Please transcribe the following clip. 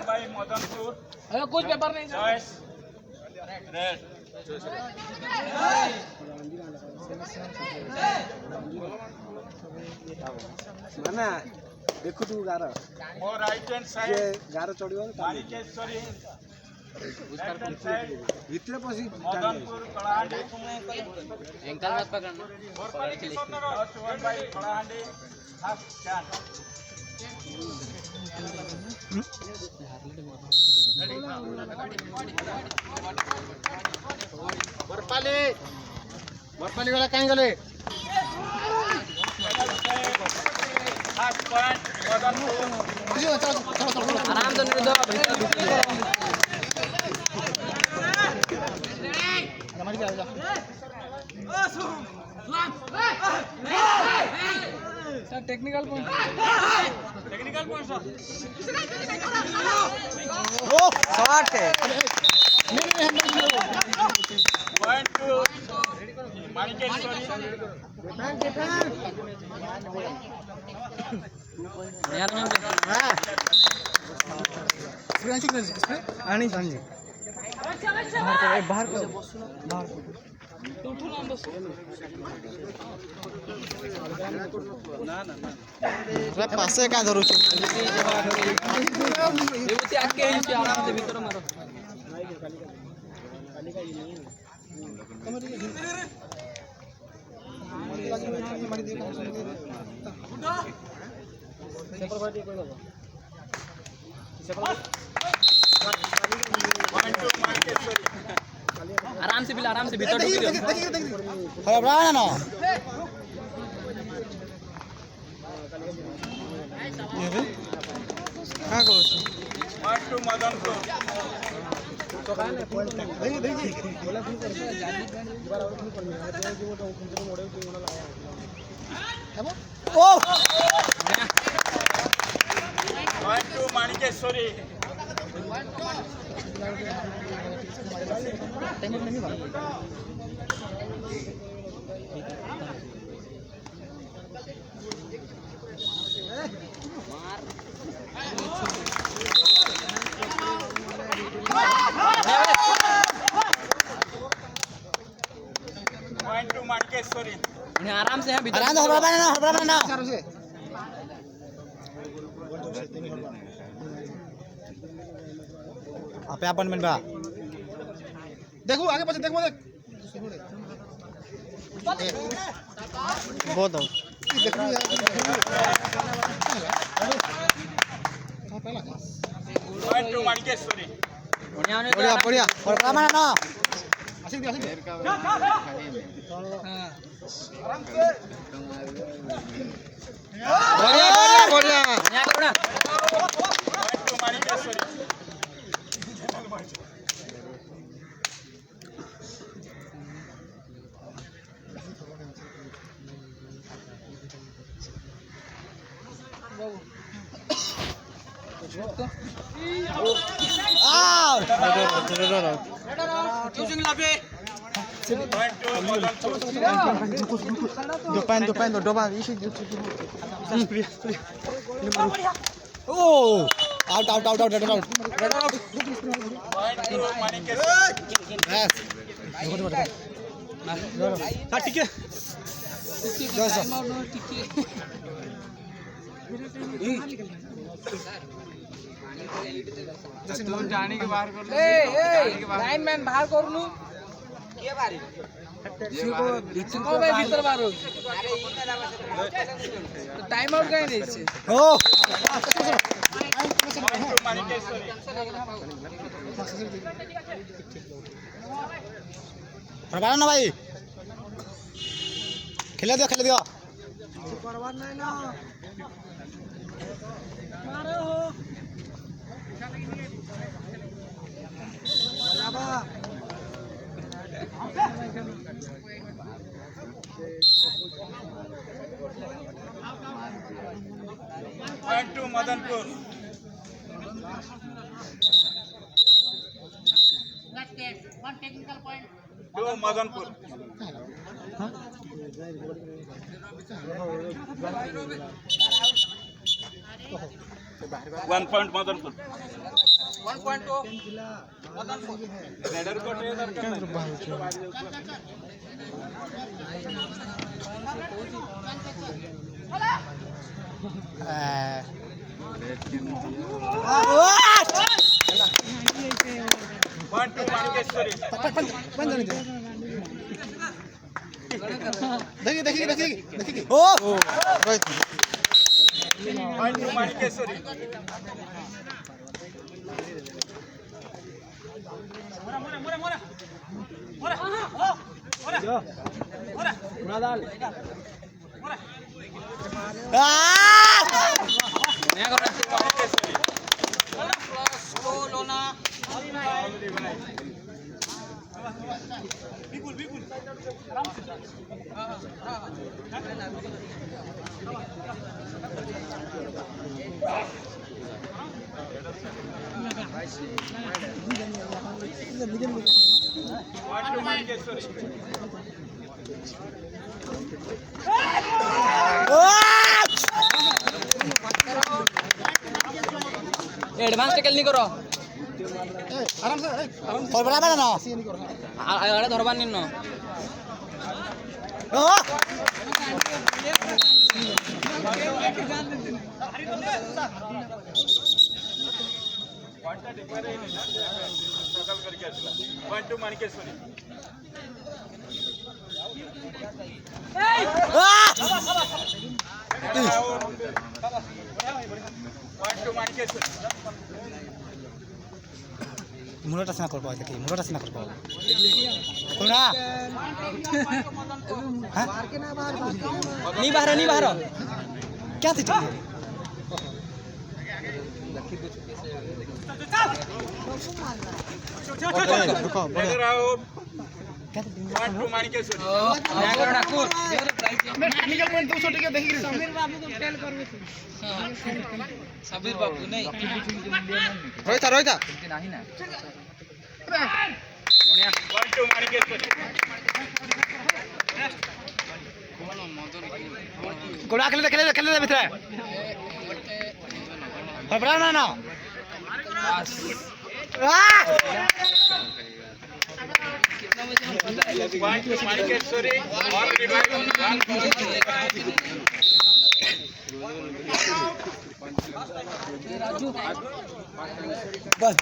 भाई मदनपुर कुछ पेपर नहीं चॉइस रेड माना देखु तू गार मोर राइट हैंड जे साइड गार चढ़ियो माणिकेश्वरी लेफ्ट हैंड साइड भितर पसी मदनपुर कलाहांडी एंकल मत पकड़ना वन भाई कलाहांडी हाफ चांद बरपाली बरपाली वाला कहीं गले हाफ पॉइंट मदनपुर आराम से नहीं दो टेक्निकल पॉइंट सर ओ शॉट है पॉइंट टू माणिकेश्वरी यार मैं हां आनी सांजी बाहर कर उठो ना बस रे पासे का धरू छु देवती आके ही आराम से भीतर मारो पॉइंट टू माणिकेश्वरी आराम से भीतर ढुक दियो हां ब्राना ना ये रे का करो छु पॉइंट टू मदनपुर ओ point two Manikeshwari point two Manikeshwari आराम से है भीतर आराम से हड़बड़ा ना आपे अपन मन बा देखो आगे पाछे देखो देख बहुत देखो पॉइंट टू माणिकेश्वरी बढ़िया बढ़िया और ब्राह्मण ना आसिक बढ़िया बढ़िया बढ़िया यहाँ करो ना point two Manikeshwari point two Madanpur Dopan doba isi oh out point two Manikeshwari yes हाँ ठीक है जैसे तुम जाने के बाहर कर लो लाइन मैन बाहर कर लूं के बाहर भाई भीतर मारो तो टाइम आउट कहीं नहीं से oh पॉइंट टू माणिकेश्वरी प्रभाव ना भाई खेले दियो point two Madanpur One technical point. Two Madanpur one point Madanpur 1.2 Madanpur raider कोटे वन टू माणिकेश्वरी देखिए देखिए देखिए देखिए ओ one two Manikeshwari Manikeshwari plus कोलोना one two Manikeshwari advance tackle नहीं करो आराम से और बराबर ना आड़े धरबार निन्न ओ one two Manikeshwari one two Manikeshwari मुलाटा से ना कर पाओ देखिए मुलाटा से ना कर पाओ कोना हां नहीं बाहर क्या थी रुको रेडर आउट क्या थी वन टू माणिकेश्वरी मैं टेक्निकल पॉइंट 200 टिके देखि सबीर बाबू नहीं रोहिता वन टू माणिकेश्वरी कोड़ा खेले भीतर बड़ा ना वन टू माणिकेश्वरी और बस